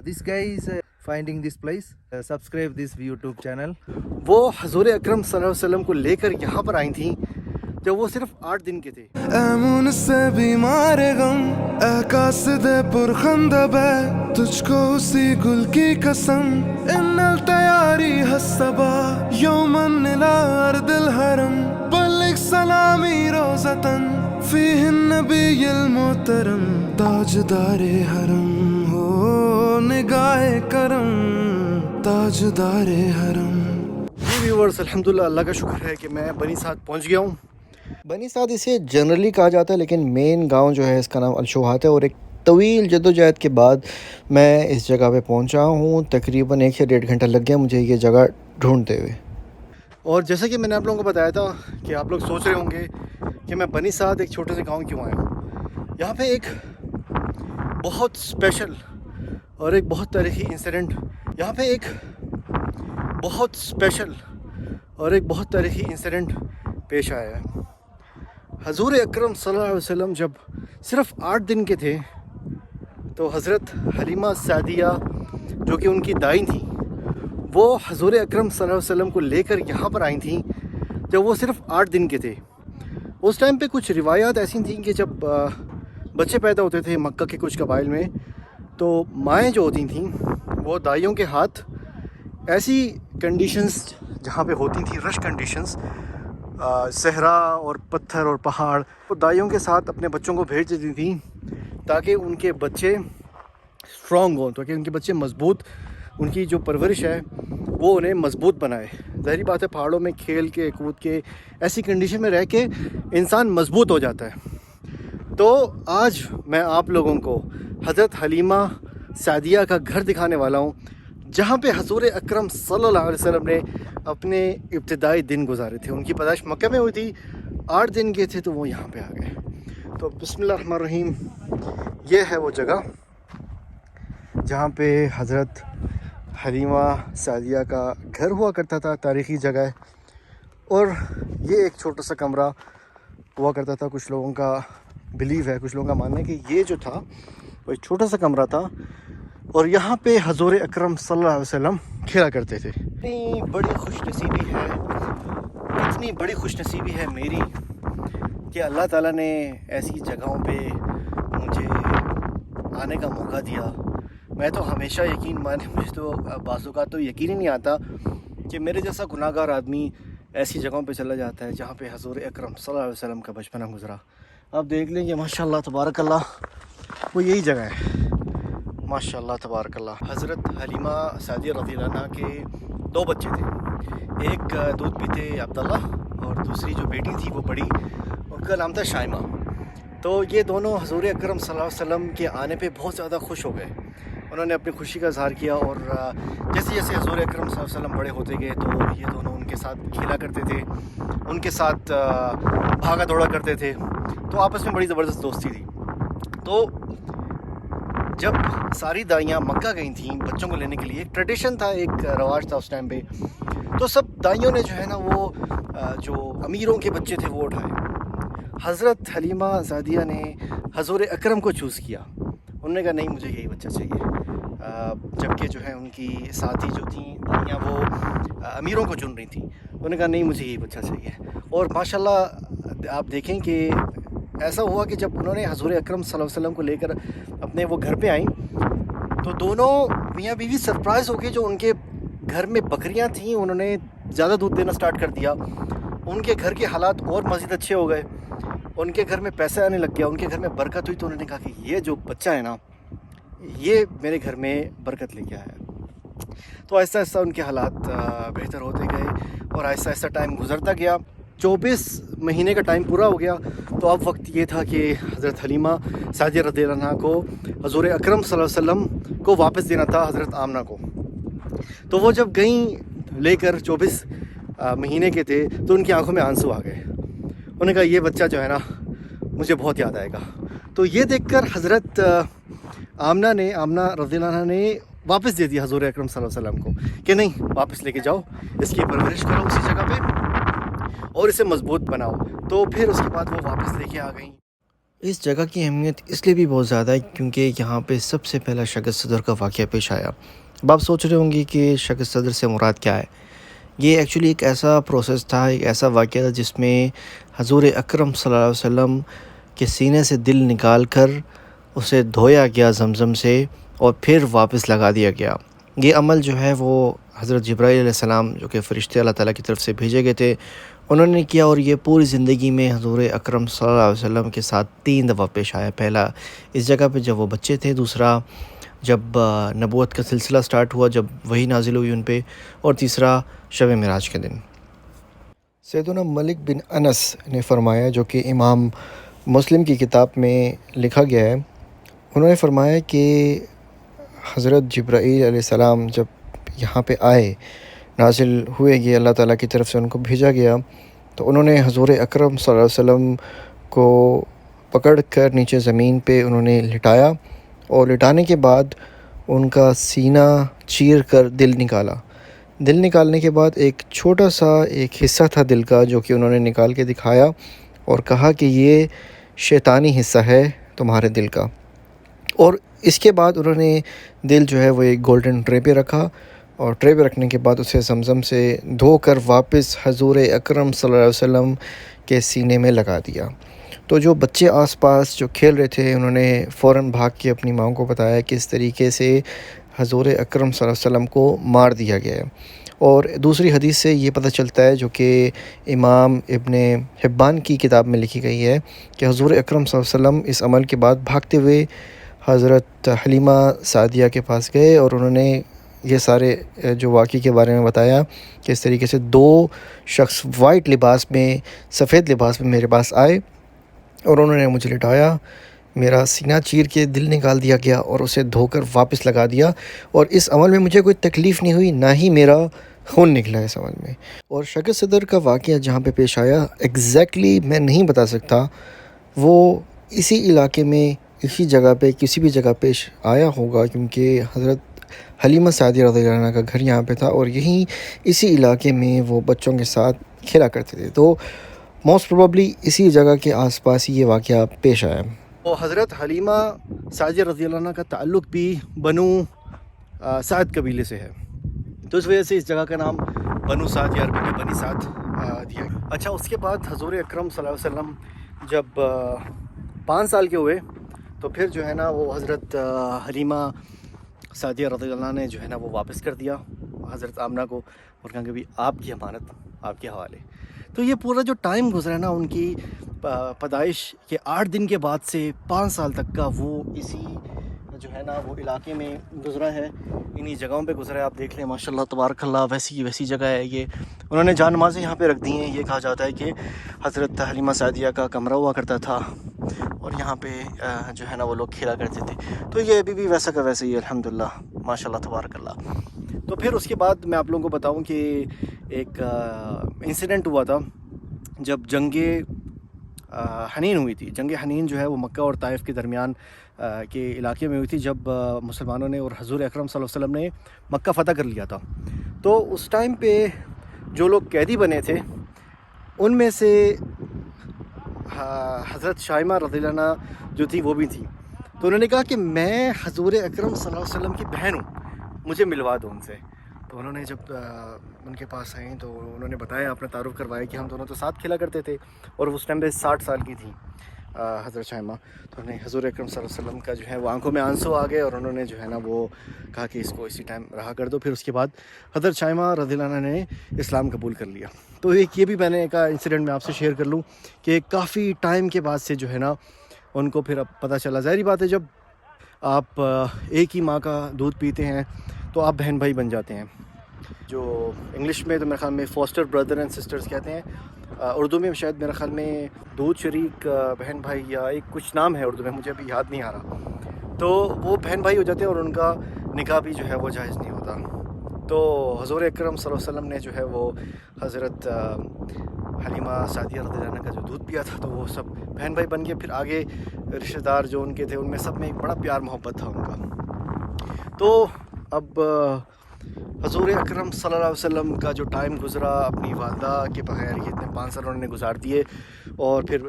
This guy is finding this place. Subscribe this YouTube channel. وہ حضور اکرم صلی اللہ علیہ وسلم کو لے کر یہاں پر آئی تھیں جب وہ صرف 8 دن کے تھے. ایمون سے بیمار غم اے قاصد پرخندب ہے تجھ کو اسی گل کی قسم ان التیاری حسبا یومن الى ارض الحرم بلغ سلامی روزتن فیہ النبی المحترم تاجدار حرم ہو نگاہ کرم تاجدار حرم. ویورز الحمدللہ اللہ کا شکر ہے کہ میں بنی سعد پہنچ گیا ہوں. بنی سعد اسے جنرلی کہا جاتا ہے لیکن مین گاؤں جو ہے اس کا نام الشوہات ہے. اور ایک طویل جدوجہد کے بعد میں اس جگہ پہ پہنچا ہوں. تقریباً 1 سے 1.5 گھنٹہ لگ گیا مجھے یہ جگہ ڈھونڈتے ہوئے. اور جیسا کہ میں نے آپ لوگوں کو بتایا تھا کہ آپ لوگ سوچ رہے ہوں گے کہ میں بنی سعد ایک چھوٹے سے گاؤں کیوں آیا ہوں. یہاں پہ ایک بہت اسپیشل اور ایک بہت تاریخی انسیڈنٹ پیش آیا ہے. حضور اکرم صلی اللہ علیہ وسلم جب صرف 8 دن کے تھے تو حضرت حلیمہ سعدیہ جو کہ ان کی دائی تھیں وہ حضور اکرم صلی اللہ علیہ وسلم کو لے کر یہاں پر آئی تھیں جب وہ صرف 8 دن کے تھے. اس ٹائم پہ کچھ روایات ایسی تھیں کہ جب بچے پیدا ہوتے تھے مکہ کے کچھ قبائل میں تو مائیں جو ہوتی تھیں وہ دائیوں کے ہاتھ ایسی کنڈیشنز جہاں پہ ہوتی تھیں رش کنڈیشنز صحرا اور پتھر اور پہاڑ وہ دائیوں کے ساتھ اپنے بچوں کو بھیج دیتی تھیں تاکہ ان کے بچے اسٹرانگ ہوں تاکہ ان کے بچے مضبوط ان کی جو پرورش ہے وہ انہیں مضبوط بنائے. ظاہری بات ہے پہاڑوں میں کھیل کے کود کے ایسی کنڈیشن میں رہ کے انسان مضبوط ہو جاتا ہے. تو آج میں آپ لوگوں کو حضرت حلیمہ سعدیہ کا گھر دکھانے والا ہوں جہاں پہ حضور اکرم صلی اللہ علیہ وسلم نے اپنے ابتدائی دن گزارے تھے. ان کی پیدائش مکہ میں ہوئی تھی 8 دن کے تھے تو وہ یہاں پہ آ گئے. تو بسم اللہ الرحمن الرحیم یہ ہے وہ جگہ جہاں پہ حضرت حلیمہ سعدیہ کا گھر ہوا کرتا تھا. تاریخی جگہ ہے اور یہ ایک چھوٹا سا کمرہ ہوا کرتا تھا. کچھ لوگوں کا بلیو ہے کچھ لوگوں کا ماننا ہے کہ یہ جو تھا وہ ایک چھوٹا سا کمرہ تھا اور یہاں پہ حضور اکرم صلی اللہ علیہ وسلم کھیلا کرتے تھے. اتنی بڑی خوش نصیبی ہے میری کہ اللہ تعالیٰ نے ایسی جگہوں پہ مجھے آنے کا موقع دیا. میں تو ہمیشہ مجھے تو بعض اوقات تو یقین ہی نہیں آتا کہ میرے جیسا گناہ گار آدمی ایسی جگہوں پہ چلا جاتا ہے جہاں پہ حضور اکرم صلی اللہ علیہ وسلم کا بچپنا گزرا. آپ دیکھ لیں کہ ماشاء اللہ تبارک اللہ وہ یہی جگہ ہے. ماشاء اللہ تبارک اللہ. حضرت حلیمہ سعدیہ رضی اللہ عنہ کے 2 بچے تھے. ایک دودھ پیتے عبداللہ اور دوسری جو بیٹی تھی وہ بڑی ان کا نام تھا شائمہ. تو یہ دونوں حضور اکرم صلی اللہ علیہ وسلم کے آنے پہ بہت زیادہ خوش ہو گئے. انہوں نے اپنی خوشی کا اظہار کیا اور جیسے جیسے حضور اکرم صلی اللہ علیہ وسلم بڑے ہوتے گئے تو یہ دونوں ان کے ساتھ کھیلا کرتے تھے ان کے ساتھ بھاگا دوڑا کرتے تھے. تو آپس میں بڑی زبردست دوستی تھی. تو جب ساری دائیاں مکہ گئی تھیں بچوں کو لینے کے لیے ایک ٹریڈیشن تھا ایک رواج تھا اس ٹائم پہ. تو سب دائیوں نے جو ہے نا وہ جو امیروں کے بچے تھے وہ اٹھائے. حضرت حلیمہ سعدیہ نے حضور اکرم کو چوز کیا. انہوں نے کہا نہیں مجھے یہی بچہ چاہیے. جبکہ جو ہے ان کی ساتھی جو تھیں دائیاں وہ امیروں کو چن رہی تھیں. انہوں نے کہا نہیں مجھے یہی بچہ چاہیے. اور ماشاءاللہ آپ دیکھیں کہ ایسا ہوا کہ جب انہوں نے حضور اکرم صلی اللہ علیہ وسلم کو لے کر اپنے وہ گھر پہ آئیں تو دونوں میاں بیوی سرپرائز ہو گئے. جو ان کے گھر میں بکریاں تھیں انہوں نے زیادہ دودھ دینا سٹارٹ کر دیا. ان کے گھر کے حالات اور مزید اچھے ہو گئے. ان کے گھر میں پیسے آنے لگ گیا. ان کے گھر میں برکت ہوئی. تو انہوں نے کہا کہ یہ جو بچہ ہے نا یہ میرے گھر میں برکت لے کے آیا ہے. تو آہستہ آہستہ ان کے حالات بہتر ہوتے گئے اور آہستہ آہستہ ٹائم گزرتا گیا. 24 مہینے کا ٹائم پورا ہو گیا. تو اب وقت یہ تھا کہ حضرت حلیمہ سعدیہ رضی اللہ عنہا کو حضور اکرم صلی اللہ علیہ وسلم کو واپس دینا تھا حضرت آمنہ کو. تو وہ جب گئیں لے کر 24 مہینے کے تھے تو ان کی آنکھوں میں آنسو آ گئے. انہوں نے کہا یہ بچہ جو ہے نا مجھے بہت یاد آئے گا. تو یہ دیکھ کر حضرت آمنہ رضی اللہ عنہا نے واپس دے دیا حضور اکرم صلی اللہ علیہ وسلم کو کہ نہیں واپس لے کے جاؤ اس کی پرورش کرو اسی جگہ پہ اور اسے مضبوط بناؤ. تو پھر اس کے بعد وہ واپس لے کے آ گئیں. اس جگہ کی اہمیت اس لیے بھی بہت زیادہ ہے کیونکہ یہاں پہ سب سے پہلا شق صدر کا واقعہ پیش آیا. اب آپ سوچ رہے ہوں گے کہ شق صدر سے مراد کیا ہے. یہ ایکچولی ایک ایسا پروسیس تھا، ایک ایسا واقعہ تھا جس میں حضور اکرم صلی اللہ علیہ وسلم کے سینے سے دل نکال کر اسے دھویا گیا زمزم سے اور پھر واپس لگا دیا گیا. یہ عمل جو ہے وہ حضرت جبرائیل علیہ السلام جو کہ فرشتے اللہ تعالیٰ کی طرف سے بھیجے گئے تھے انہوں نے کیا، اور یہ پوری زندگی میں حضور اکرم صلی اللہ علیہ وسلم کے ساتھ 3 دفعہ پیش آیا. پہلا اس جگہ پہ جب وہ بچے تھے، دوسرا جب نبوت کا سلسلہ سٹارٹ ہوا، جب وحی نازل ہوئی ان پہ، اور تیسرا شب معراج کے دن. سیدنا ملک بن انس نے فرمایا، جو کہ امام مسلم کی کتاب میں لکھا گیا ہے، انہوں نے فرمایا کہ حضرت جبرائیل علیہ السلام جب یہاں پہ آئے، نازل ہوئے، یہ اللہ تعالیٰ کی طرف سے ان کو بھیجا گیا، تو انہوں نے حضور اکرم صلی اللہ علیہ وسلم کو پکڑ کر نیچے زمین پہ انہوں نے لٹایا، اور لٹانے کے بعد ان کا سینہ چیر کر دل نکالا. دل نکالنے کے بعد ایک چھوٹا سا ایک حصہ تھا دل کا جو کہ انہوں نے نکال کے دکھایا اور کہا کہ یہ شیطانی حصہ ہے تمہارے دل کا. اور اس کے بعد انہوں نے دل جو ہے وہ ایک گولڈن ٹرے پہ رکھا، اور ٹرے پہ رکھنے کے بعد اسے زمزم سے دھو کر واپس حضور اکرم صلی اللہ علیہ وسلم کے سینے میں لگا دیا. تو جو بچے آس پاس جو کھیل رہے تھے انہوں نے فوراً بھاگ کے اپنی ماں کو بتایا کہ اس طریقے سے حضور اکرم صلی اللہ علیہ وسلم کو مار دیا گیا ہے. اور دوسری حدیث سے یہ پتہ چلتا ہے، جو کہ امام ابن حبان کی کتاب میں لکھی گئی ہے، کہ حضور اکرم صلی اللہ علیہ وسلم اس عمل کے بعد بھاگتے ہوئے حضرت حلیمہ سعدیہ کے پاس گئے، اور انہوں نے یہ سارے جو واقعے کے بارے میں بتایا کہ اس طریقے سے 2 شخص وائٹ لباس میں، سفید لباس میں میرے پاس آئے، اور انہوں نے مجھے لٹایا، میرا سینہ چیر کے دل نکال دیا گیا اور اسے دھو کر واپس لگا دیا، اور اس عمل میں مجھے کوئی تکلیف نہیں ہوئی، نہ ہی میرا خون نکلا اس عمل میں. اور شق صدر کا واقعہ جہاں پہ پیش آیا ایگزیکٹلی میں نہیں بتا سکتا، وہ اسی علاقے میں، اسی جگہ پہ، کسی بھی جگہ پیش آیا ہوگا، کیونکہ حضرت حلیمہ سعدیہ رضی اللہ عنہا کا گھر یہاں پہ تھا، اور یہیں اسی علاقے میں وہ بچوں کے ساتھ کھیلا کرتے تھے. تو موسٹ پروبیبلی اسی جگہ کے آس پاس ہی یہ واقعہ پیش آیا. تو حضرت حلیمہ سعدیہ رضی اللہ عنہ کا تعلق بھی بنو سعد قبیلے سے ہے، تو اس وجہ سے اس جگہ کا نام بنو سعد یا عربی میں بنی سعد دیا گیا. اچھا، اس کے بعد حضور اکرم صلی اللہ علیہ وسلم جب 5 سال کے ہوئے تو پھر جو ہے نا وہ حضرت حلیمہ سعدیہ رضی اللہ عنہ نے جو ہے نا وہ واپس کر دیا حضرت آمنہ کو، اور کہا کہ بھی آپ کی امانت آپ کے حوالے. تو یہ پورا جو ٹائم گزرا نا ان کی پیدائش کے 8 دن کے بعد سے 5 سال تک کا، وہ اسی جو ہے نا وہ علاقے میں گزرا ہے، انہی جگہوں پہ گزرا ہے. آپ دیکھ لیں ماشاء اللہ تبارک اللہ، ویسی جگہ ہے یہ. انہوں نے جان نمازیں یہاں پہ رکھ دی ہیں. یہ کہا جاتا ہے کہ حضرت حلیمہ سعدیہ کا کمرہ ہوا کرتا تھا، اور یہاں پہ جو ہے نا وہ لوگ کھیلا کرتے تھے. تو یہ ابھی بھی ویسا کا ویسے ہی الحمدللہ، ماشاء اللہ تبارک اللہ. تو پھر اس کے بعد میں آپ لوگوں کو بتاؤں کہ ایک انسیڈنٹ ہوا تھا جب جنگ حنین ہوئی تھی. جنگ حنین جو ہے وہ مکہ اور طائف کے درمیان کے علاقے میں ہوئی تھی، جب مسلمانوں نے اور حضور اکرم صلی اللہ علیہ وسلم نے مکہ فتح کر لیا تھا. تو اس ٹائم پہ جو لوگ قیدی بنے تھے ان میں سے حضرت شائمہ رضی اللہ عنہ جو تھی وہ بھی تھی. تو انہوں نے کہا کہ میں حضور اکرم صلی اللہ علیہ وسلم کی بہن ہوں، مجھے ملوا دو ان سے. تو انہوں نے جب ان کے پاس آئیں تو انہوں نے بتایا، اپنا تعارف کروایا کہ ہم دونوں تو ساتھ کھیلا کرتے تھے، اور اس ٹائم پہ 60 سال کی تھی حضرت شائمہ. تو انہوں نے حضور اکرم صلی اللہ علیہ وسلم کا جو ہے وہ آنکھوں میں آنسو آ گئے، اور انہوں نے جو ہے نا وہ کہا کہ اس کو اسی ٹائم رہا کر دو. پھر اس کے بعد حضرت شائمہ رضی اللہ عنہ نے اسلام قبول کر لیا. تو ایک یہ بھی میں نے ایک انسیڈنٹ میں آپ سے شیئر کر لوں کہ کافی ٹائم کے بعد سے جو ہے نا ان کو پھر اب پتہ چلا. ظاہری بات ہے جب آپ ایک ہی ماں کا دودھ پیتے ہیں تو آپ بہن بھائی بن جاتے ہیں، جو انگلش میں تو میرے خیال میں فاسٹر بردر اینڈ سسٹرز کہتے ہیں. اردو میں شاید میرے خیال میں دودھ شریک بہن بھائی یا ایک کچھ نام ہے اردو میں، مجھے ابھی یاد نہیں آ رہا. تو وہ بہن بھائی ہو جاتے ہیں اور ان کا نکاح بھی جو ہے وہ جائز نہیں ہوتا. تو حضور اکرم صلی اللہ علیہ وسلم نے جو ہے وہ حضرت حلیمہ سعدیہ رضی اللہ عنہ کا جو دودھ پیا تھا تو وہ سب بہن بھائی بن گئے. پھر آگے رشتہ دار جو ان کے تھے ان میں سب میں ایک بڑا پیار محبت تھا ان کا. تو اب حضور اکرم صلی اللہ علیہ وسلم کا جو ٹائم گزرا اپنی والدہ کے بغیر، یہ اتنے 5 سال انہوں نے گزار دیے، اور پھر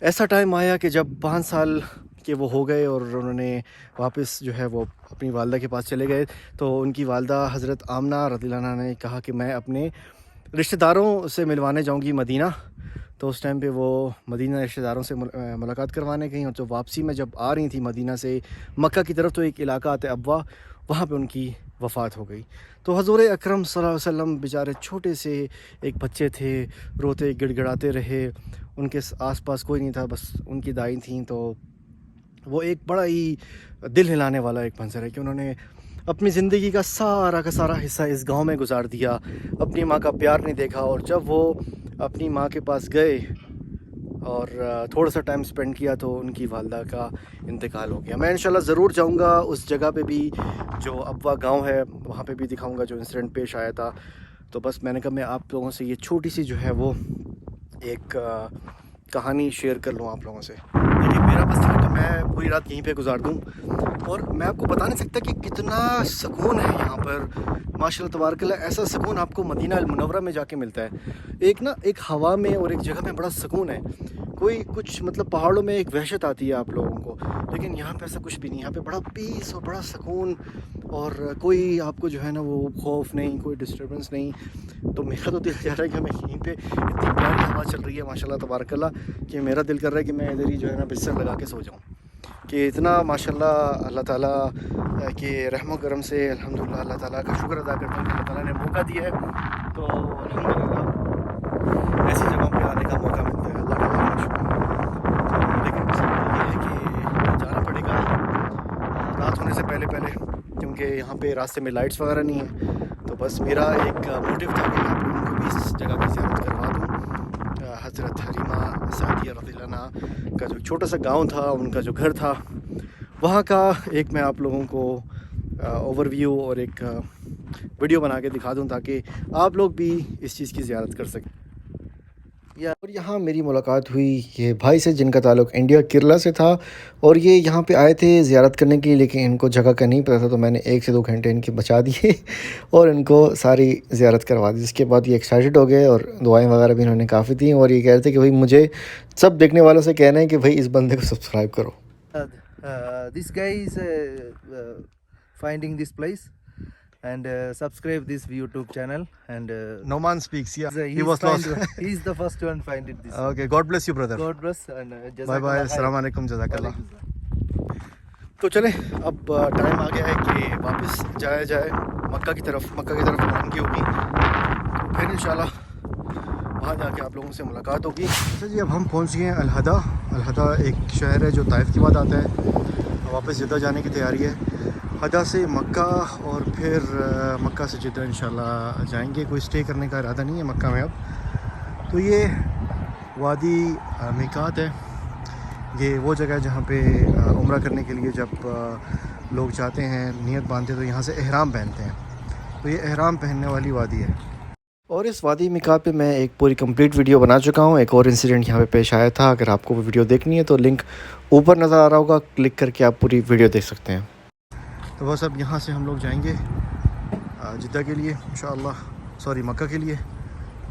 ایسا ٹائم آیا کہ جب 5 سال کے وہ ہو گئے اور انہوں نے واپس جو ہے وہ اپنی والدہ کے پاس چلے گئے، تو ان کی والدہ حضرت آمنہ رضی اللہ عنہا نے کہا کہ میں اپنے رشتہ داروں سے ملوانے جاؤں گی مدینہ. تو اس ٹائم پہ وہ مدینہ رشتہ داروں سے ملاقات کروانے گئیں، اور جو واپسی میں جب آ رہی تھی مدینہ سے مکہ کی طرف، تو ایک علاقہ آتا ہے ابوا، وہاں پہ ان کی وفات ہو گئی. تو حضور اکرم صلی اللہ علیہ وسلم بیچارے چھوٹے سے ایک بچے تھے، روتے گڑ گڑاتے رہے، ان کے آس پاس کوئی نہیں تھا، بس ان کی دائیں تھیں. تو وہ ایک بڑا ہی دل ہلانے والا ایک منظر ہے کہ انہوں نے اپنی زندگی کا سارا حصہ اس گاؤں میں گزار دیا، اپنی ماں کا پیار نہیں دیکھا. اور جب وہ اپنی ماں کے پاس گئے اور تھوڑا سا ٹائم سپینڈ کیا، تو ان کی والدہ کا انتقال ہو گیا. میں انشاءاللہ ضرور جاؤں گا اس جگہ پہ بھی، جو ابوا گاؤں ہے، وہاں پہ بھی دکھاؤں گا جو انسیڈنٹ پیش آیا تھا. تو بس میں نے کہا میں آپ لوگوں سے یہ چھوٹی سی جو ہے وہ ایک کہانی شیئر کر لوں آپ لوگوں سے. دیکھیے میرا بس تھا کہ میں پوری رات یہیں پہ گزار دوں، اور میں آپ کو بتا نہیں سکتا کہ کتنا سکون ہے یہاں پر. ماشاء اللہ تبارک اللہ، ایسا سکون آپ کو مدینہ المنورہ میں جا کے ملتا ہے. ایک ہوا میں اور ایک جگہ میں بڑا سکون ہے. کوئی کچھ مطلب پہاڑوں میں ایک وحشت آتی ہے آپ لوگوں کو، لیکن یہاں پہ ایسا کچھ بھی نہیں. یہاں پہ بڑا پیس اور بڑا سکون، اور کوئی آپ کو جو ہے نا وہ خوف نہیں، کوئی ڈسٹربنس نہیں. تو میرا تو دل چاہ رہا ہے کہ میں یہیں پہ، اتنی پیاری ہوا چل رہی ہے ماشاء اللہ تبارک اللہ، کہ میرا دل کر رہا ہے کہ میں ادھر ہی جو ہے نا بستر لگا کے سو جاؤں. کہ اتنا ماشاء اللہ اللہ تعالیٰ کے رحم و کرم سے الحمدللہ اللہ تعالیٰ کا شکر ادا کرتا ہوں کہ اللہ تعالیٰ نے موقع دیا ہے. تو الحمدللہ ایسی جگہوں پہ آنے کا موقع ملتا ہے، اللہ کا بہت شکر. تو لیکن بس یہ ہے کہ جانا پڑے گا رات ہونے سے پہلے کیونکہ یہاں پہ راستے میں لائٹس وغیرہ نہیں ہیں. تو بس میرا ایک موٹیو تھا کہ میں آپ لوگوں کو بھی اس جگہ کی زیارت کروا دوں. حضرت حلیمہ سعدیہ رضی اللہ عنہا کا جو چھوٹا سا گاؤں تھا، ان کا جو گھر تھا، وہاں کا ایک میں آپ لوگوں کو اوور ویو اور ایک ویڈیو بنا کے دکھا دوں، تاکہ آپ لوگ بھی اس چیز کی زیارت کر سکیں. اور یہاں میری ملاقات ہوئی یہ بھائی سے، جن کا تعلق انڈیا کیرلا سے تھا، اور یہ یہاں پہ آئے تھے زیارت کرنے کے لیے، لیکن ان کو جگہ کا نہیں پتہ تھا. تو میں نے 1 سے 2 گھنٹے ان کے بچا دیے اور ان کو ساری زیارت کروا دی. جس کے بعد یہ ایکسائٹڈ ہو گئے، اور دعائیں وغیرہ بھی انہوں نے کافی دیں، اور یہ کہہ رہے تھے کہ بھائی مجھے سب دیکھنے والوں سے کہنا ہے کہ بھائی اس بندے کو سبسکرائب کرو. This guy is finding this place and subscribe this YouTube channel and Noman speaks, yeah. he was lost. He's the first one find it this. Okay, God bless you brother. God bless and bye bye, السلام علیکم، جزاک اللہ. تو چلیں اب time آ گیا ہے کہ واپس جایا جائے مکہ کی طرف روانگی ہوگی. تو پھر انشاءاللہ وہاں جا کے آپ لوگوں سے ملاقات ہوگی. اچھا جی، اب ہم پہنچ گئے ہیں الہدہ ایک شہر ہے جو طائف کے بعد آتا ہے. واپس جدہ جانے کی تیاری ہے. جدہ سے مکہ اور پھر مکہ سے جدہ انشاءاللہ جائیں گے. کوئی اسٹے کرنے کا ارادہ نہیں ہے مکہ میں اب. تو یہ وادی میقات ہے، یہ وہ جگہ ہے جہاں پہ عمرہ کرنے کے لیے جب لوگ جاتے ہیں، نیت باندھتے تو یہاں سے احرام پہنتے ہیں. تو یہ احرام پہننے والی وادی ہے. اور اس وادی میقات پہ میں ایک پوری کمپلیٹ ویڈیو بنا چکا ہوں. ایک اور انسیڈنٹ یہاں پہ پیش آیا تھا. اگر آپ کو وہ ویڈیو دیکھنی ہے تو لنک اوپر نظر آ رہا ہوگا، کلک کر کے آپ پوری ویڈیو دیکھ سکتے ہیں. تو بس اب یہاں سے ہم لوگ جائیں گے جدہ کے لیے انشاءاللہ، مکہ کے لیے،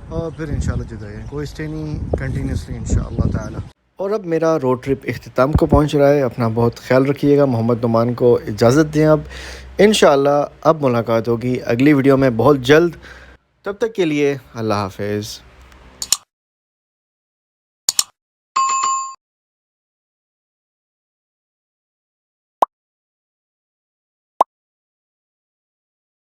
اور پھر انشاءاللہ جدہ جائیں. کوئی اسٹے نہیں، کنٹینیوسلی انشاءاللہ تعالی. اور اب میرا روڈ ٹرپ اختتام کو پہنچ رہا ہے. اپنا بہت خیال رکھیے گا. محمد نعمان کو اجازت دیں اب. انشاءاللہ اب ملاقات ہوگی اگلی ویڈیو میں بہت جلد. تب تک کے لیے اللہ حافظ.